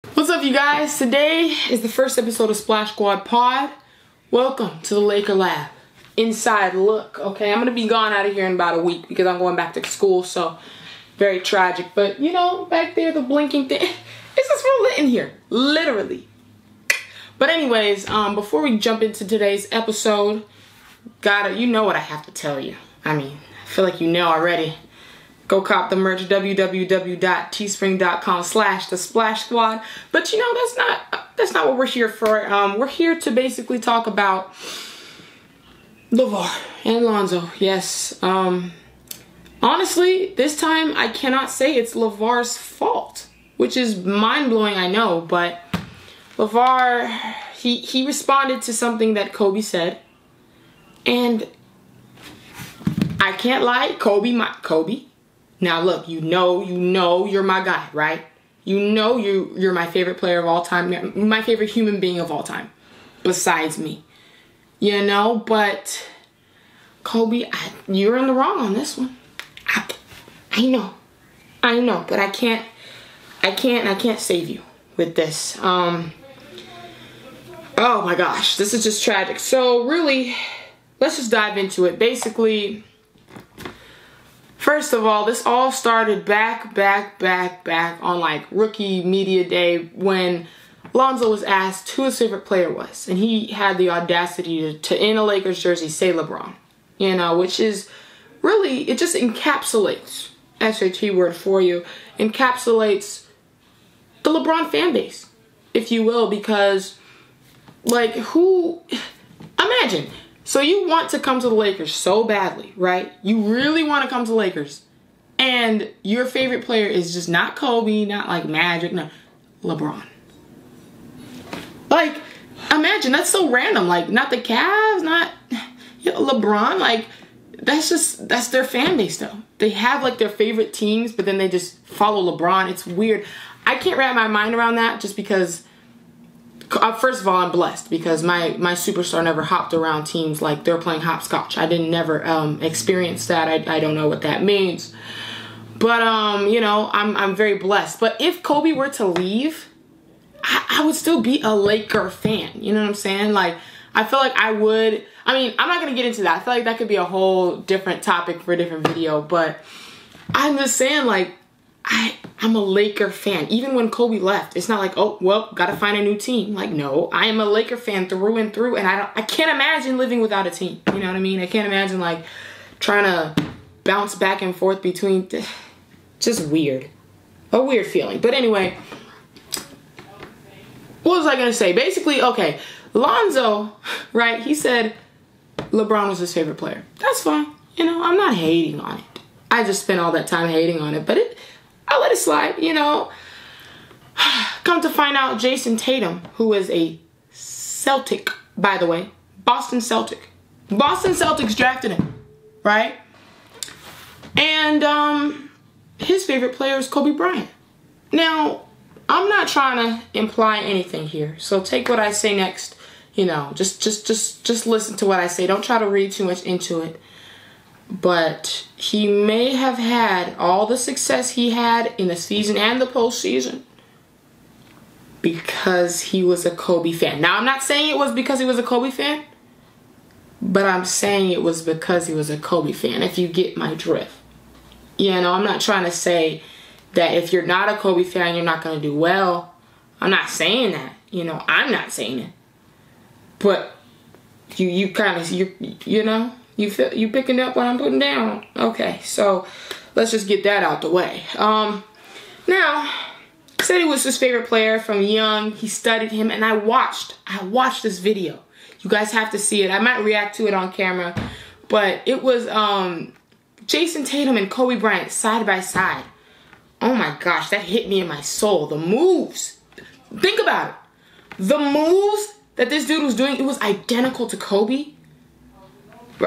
What's up, you guys? Today is the first episode of Splash Squad Pod. Welcome to the Laker Lab. Inside look, okay? I'm gonna be gone out of here in about a week because I'm going back to school, so very tragic. But you know, back there, the blinking thing, it's just real lit in here, literally. But anyways, before we jump into today's episode, you know what I have to tell you. I mean, I feel like you know already. Go cop the merch, www.teespring.com/thesplashsquad. But you know, that's not what we're here for. We're here to basically talk about Lavar and Lonzo. Yes. Honestly, this time I cannot say it's Lavar's fault, which is mind-blowing, I know, but Lavar, he responded to something that Kobe said, and I can't lie, Kobe. Now look, you know you're my guy, right? You know you're my favorite player of all time, my favorite human being of all time, besides me. You know, but Kobe, you're in the wrong on this one. I know, but I can't save you with this. Oh my gosh, this is just tragic. So really, let's just dive into it. Basically, first of all, this all started back on like rookie media day when Lonzo was asked who his favorite player was. And he had the audacity to in a Lakers jersey, say LeBron. You know, which is really, it just encapsulates, SAT word for you, encapsulates the LeBron fan base, if you will, because like imagine. So you want to come to the Lakers so badly, right? You really want to come to the Lakers. And your favorite player is just not Kobe, not like Magic, no, LeBron. Like, imagine, that's so random. Like, not the Cavs, not LeBron. Like, that's their fan base, though. They have, like, their favorite teams, but then they just follow LeBron. It's weird. I can't wrap my mind around that just because... First of all, I'm blessed because my superstar never hopped around teams like they're playing hopscotch. I didn't never experience that. I don't know what that means. But, you know, I'm very blessed. But if Kobe were to leave, I would still be a Laker fan. You know what I'm saying? Like, I feel like I would. I mean, I'm not going to get into that. I feel like that could be a whole different topic for a different video. But I'm just saying, like, I'm a Laker fan. Even when Kobe left, it's not like, oh, well, gotta find a new team. Like, no, I am a Laker fan through and through, and I can't imagine living without a team. You know what I mean? I can't imagine, like, trying to bounce back and forth between... Just weird. A weird feeling. But anyway, what was I gonna say? Basically, okay, Lonzo, right, he said LeBron was his favorite player. That's fine. You know, I'm not hating on it. I just spent all that time hating on it, but I'll let it slide, you know. Come to find out, Jayson Tatum, who is a Celtic, by the way, Boston Celtic. Boston Celtics drafted him, right? And his favorite player is Kobe Bryant. Now, I'm not trying to imply anything here, so take what I say next, you know, just listen to what I say. Don't try to read too much into it. But he may have had all the success he had in the season and the postseason because he was a Kobe fan. Now, I'm not saying it was because he was a Kobe fan, but I'm saying it was because he was a Kobe fan, if you get my drift. You know, I'm not trying to say that if you're not a Kobe fan, you're not going to do well. I'm not saying that. You know, I'm not saying it. But you kind of, you know... You picking up what I'm putting down? Okay, so let's just get that out the way. Now, said he was his favorite player from young. He studied him, and I watched this video. You guys have to see it. I might react to it on camera, but it was Jayson Tatum and Kobe Bryant side by side. Oh my gosh, that hit me in my soul. The moves. Think about it. The moves that this dude was doing, it was identical to Kobe.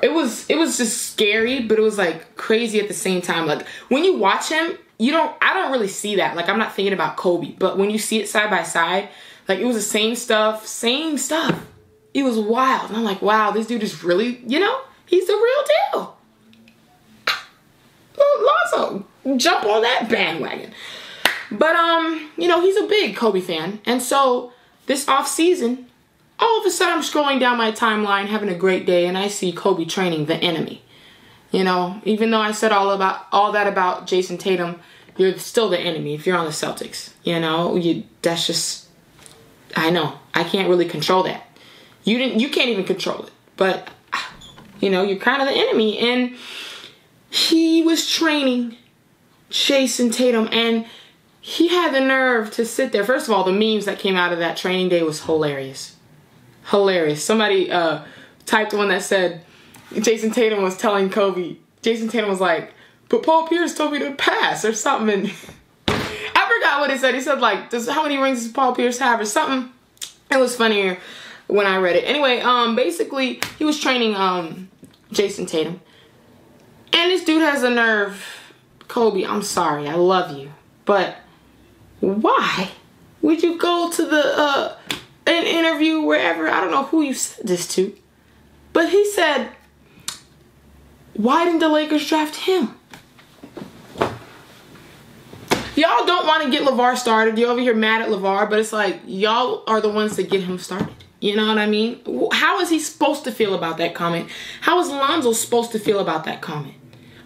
It was just scary, but it was like crazy at the same time. Like when you watch him, I don't really see that. Like I'm not thinking about Kobe, but when you see it side by side, like it was the same stuff. It was wild. And I'm like, wow, this dude is really, you know, he's the real deal. Lonzo, jump on that bandwagon. But, you know, he's a big Kobe fan. And so this off season, all of a sudden I'm scrolling down my timeline, having a great day, and I see Kobe training the enemy. You know, even though I said all that about Jayson Tatum, you're still the enemy if you're on the Celtics. You know, that's just, I know, I can't really control that. You can't even control it. But, you know, you're kind of the enemy. And he was training Jayson Tatum, and he had the nerve to sit there. First of all, the memes that came out of that training day was hilarious. Hilarious. Somebody typed one that said Jayson Tatum was telling Kobe. Jayson Tatum was like, but Paul Pierce told me to pass or something. And I forgot what he said. He said, like, how many rings does Paul Pierce have or something? It was funnier when I read it. Anyway, basically, he was training Jayson Tatum. And this dude has a nerve. Kobe, I'm sorry. I love you. But why would you go to the an interview wherever? I don't know who you said this to. But he said, why didn't the Lakers draft him? Y'all don't want to get Lavar started. You're over here mad at Lavar, but it's like, y'all are the ones that get him started. You know what I mean? How is he supposed to feel about that comment? How is Lonzo supposed to feel about that comment?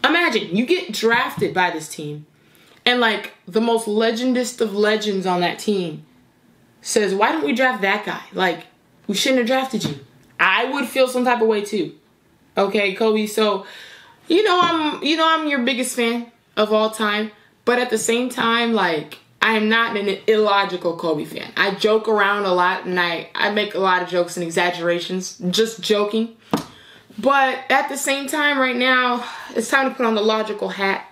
Imagine, you get drafted by this team, and like the most legendest of legends on that team says, why don't we draft that guy? Like, we shouldn't have drafted you. I would feel some type of way too. Okay, Kobe, so I'm your biggest fan of all time, but at the same time, like, I am not an illogical Kobe fan. I joke around a lot, and I make a lot of jokes and exaggerations, just joking. But at the same time, right now, it's time to put on the logical hat.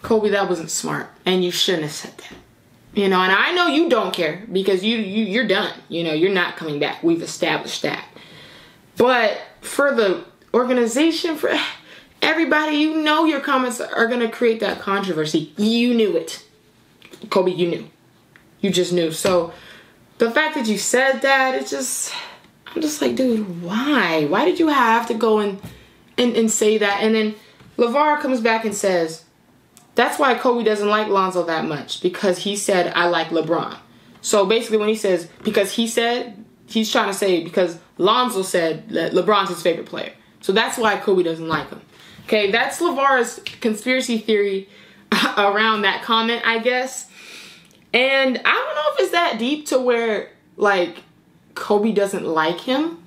Kobe, that wasn't smart, and you shouldn't have said that. You know, and I know you don't care because you're done. You know, you're not coming back. We've established that. But for the organization, for everybody, you know your comments are going to create that controversy. You knew it. Kobe, you knew. You just knew. So the fact that you said that, it's just, I'm just like, dude, why? Why did you have to go and say that? And then Lavar comes back and says, that's why Kobe doesn't like Lonzo that much, because he said, I like LeBron. So basically when he says, because he said, he's trying to say because Lonzo said that LeBron's his favorite player. So that's why Kobe doesn't like him. Okay, that's Lavar's conspiracy theory around that comment, I guess. And I don't know if it's that deep to where, like, Kobe doesn't like him.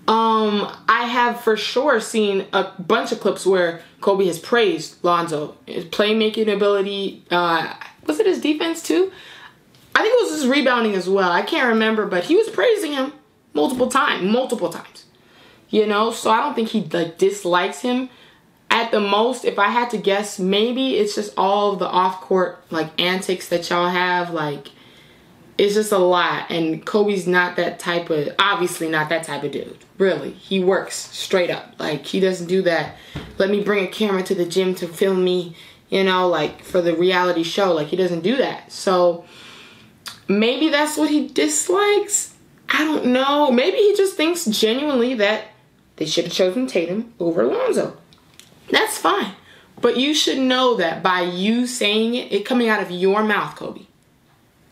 I have for sure seen a bunch of clips where Kobe has praised Lonzo, his playmaking ability. Was it his defense too? I think it was his rebounding as well. I can't remember, but he was praising him multiple times. You know, so I don't think he like dislikes him. At the most, if I had to guess, maybe it's just all of the off-court like antics that y'all have. Like, it's just a lot. And Kobe's not that type of, obviously not that type of dude. Really. He works straight up. Like, he doesn't do that. Let me bring a camera to the gym to film me, you know, like for the reality show. Like, he doesn't do that. So maybe that's what he dislikes. I don't know. Maybe he just thinks genuinely that they should have chosen Tatum over Lonzo. That's fine. But you should know that by you saying it coming out of your mouth, Kobe.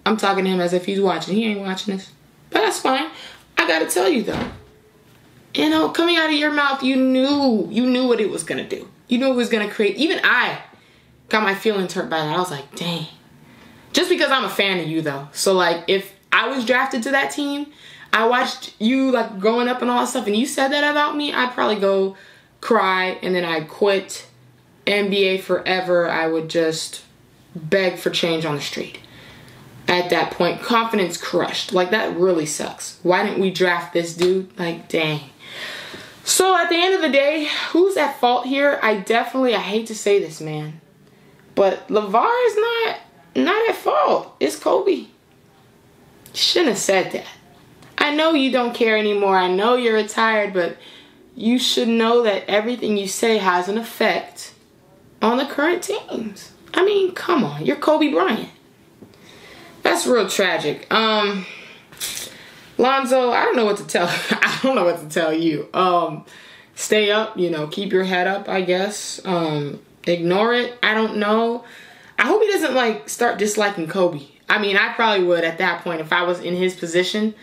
I'm talking to him as if he's watching. He ain't watching this. But that's fine. I gotta tell you though. You know, coming out of your mouth, you knew what it was gonna do. You knew it was gonna create. Even I got my feelings hurt by that. I was like, dang. Just because I'm a fan of you though. So like, if I was drafted to that team, I watched you like growing up and all that stuff, and you said that about me, I'd probably go cry, and then I'd quit NBA forever. I would just beg for change on the street. At that point, confidence crushed. Like, that really sucks. Why didn't we draft this dude? Like, dang. So at the end of the day, who's at fault here? I hate to say this, man, but Lavar is not at fault. It's Kobe. Shouldn't have said that. I know you don't care anymore. I know you're retired, but you should know that everything you say has an effect on the current teams. I mean, come on. You're Kobe Bryant. That's real tragic. Lonzo, I don't know what to tell. I don't know what to tell you. Stay up, you know, keep your head up, I guess. Ignore it. I don't know. I hope he doesn't like start disliking Kobe. I mean, I probably would at that point if I was in his position.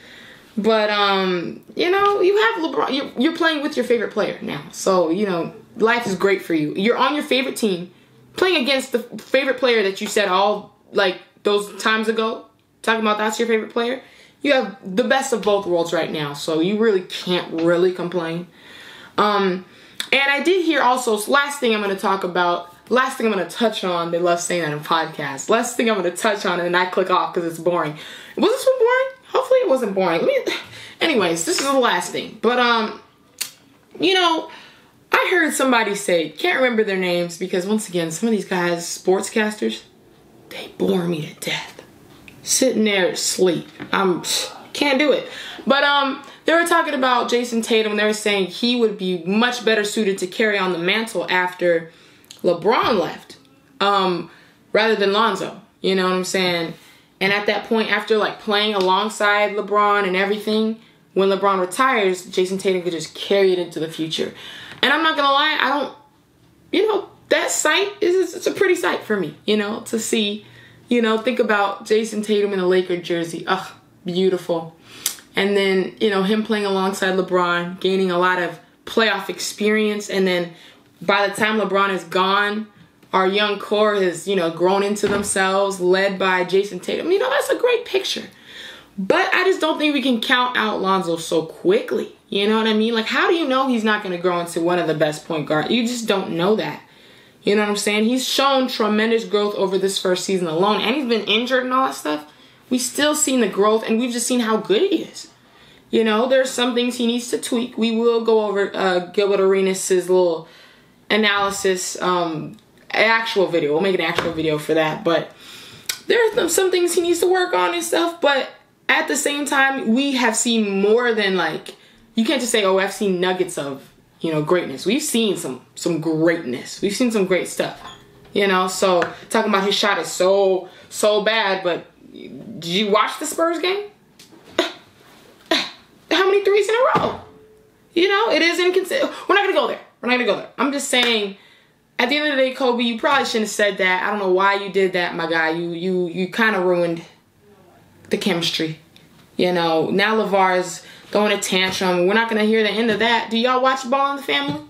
But, you know, you have LeBron. You're playing with your favorite player now. So, you know, life is great for you. You're on your favorite team, playing against the favorite player that you said all, like, those times ago, talking about that's your favorite player. You have the best of both worlds right now. So you really can't really complain. And I did hear also, last thing I'm going to talk about, last thing I'm going to touch on, they love saying that in podcasts. Last thing I'm going to touch on and then I click off because it's boring. Was this one boring? Hopefully it wasn't boring. Anyways, this is the last thing. But, you know, I heard somebody say, can't remember their names because once again, some of these guys, sportscasters, they bore me to death. Sitting there asleep. Can't do it. But, they were talking about Jayson Tatum. They were saying he would be much better suited to carry on the mantle after LeBron left, rather than Lonzo. You know what I'm saying? And at that point, after like playing alongside LeBron and everything, when LeBron retires, Jayson Tatum could just carry it into the future. And I'm not gonna lie, I don't, you know, that sight it's a pretty sight for me, you know, to see, you know, think about Jayson Tatum in a Laker jersey. Ugh, beautiful. And then, you know, him playing alongside LeBron, gaining a lot of playoff experience. And then by the time LeBron is gone, our young core has, you know, grown into themselves, led by Jayson Tatum. You know, that's a great picture. But I just don't think we can count out Lonzo so quickly. You know what I mean? Like, how do you know he's not going to grow into one of the best point guards? You just don't know that. You know what I'm saying? He's shown tremendous growth over this first season alone. And he's been injured and all that stuff. We've still seen the growth, and we've just seen how good he is. You know, there's some things he needs to tweak. We will go over Gilbert Arenas' little analysis, actual video. We'll make an actual video for that. But there's some things he needs to work on and stuff. But at the same time, we have seen more than, like, you can't just say, oh, I've seen nuggets of, you know, greatness. We've seen some greatness. We've seen some great stuff. You know, so talking about his shot is so bad. But did you watch the Spurs game? How many threes in a row? You know, it is inconsistent. We're not going to go there. We're not going to go there. I'm just saying, at the end of the day, Kobe, you probably shouldn't have said that. I don't know why you did that, my guy. You kind of ruined the chemistry. You know, now Lavar is throwing a tantrum. We're not going to hear the end of that. Do y'all watch Ball in the Family?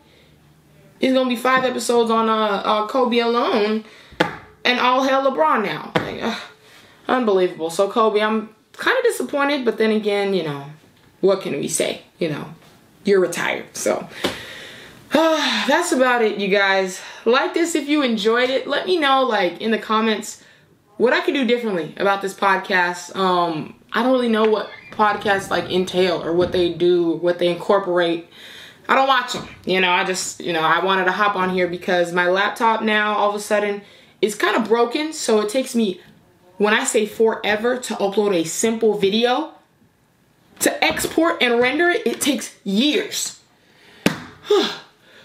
It's going to be 5 episodes on Kobe alone. And all hell LeBron now. Like, unbelievable. So, Kobe, I'm kind of disappointed. But then again, you know, what can we say? You know, you're retired. So, that's about it, you guys. Like this if you enjoyed it. Let me know, like, in the comments what I could do differently about this podcast. I don't really know what podcasts, like, entail or what they do, what they incorporate. I don't watch them. You know, I just, you know, I wanted to hop on here because my laptop now, all of a sudden, is kind of broken. So it takes me, when I say forever, to upload a simple video. To export and render it, it takes years.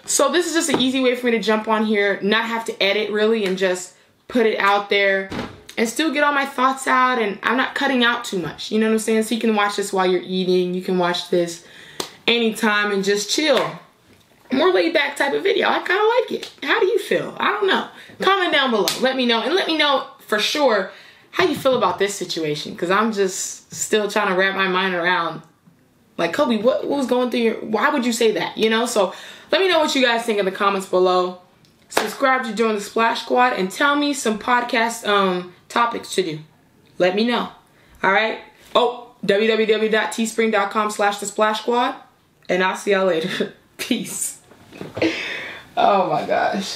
So this is just an easy way for me to jump on here, not have to edit really, and just put it out there and still get all my thoughts out, and I'm not cutting out too much. You know what I'm saying? So you can watch this while you're eating. You can watch this anytime and just chill. More laid back type of video. I kind of like it. How do you feel? I don't know. Comment down below. Let me know. And let me know for sure how you feel about this situation, because I'm just still trying to wrap my mind around, like, Kobe, what was going through your, why would you say that, you know? So let me know what you guys think in the comments below. Subscribe to join the Splash Squad and tell me some podcast topics to do. Let me know. All right? Oh, www.teespring.com/the Splash Squad, and I'll see y'all later. Peace. Oh my gosh.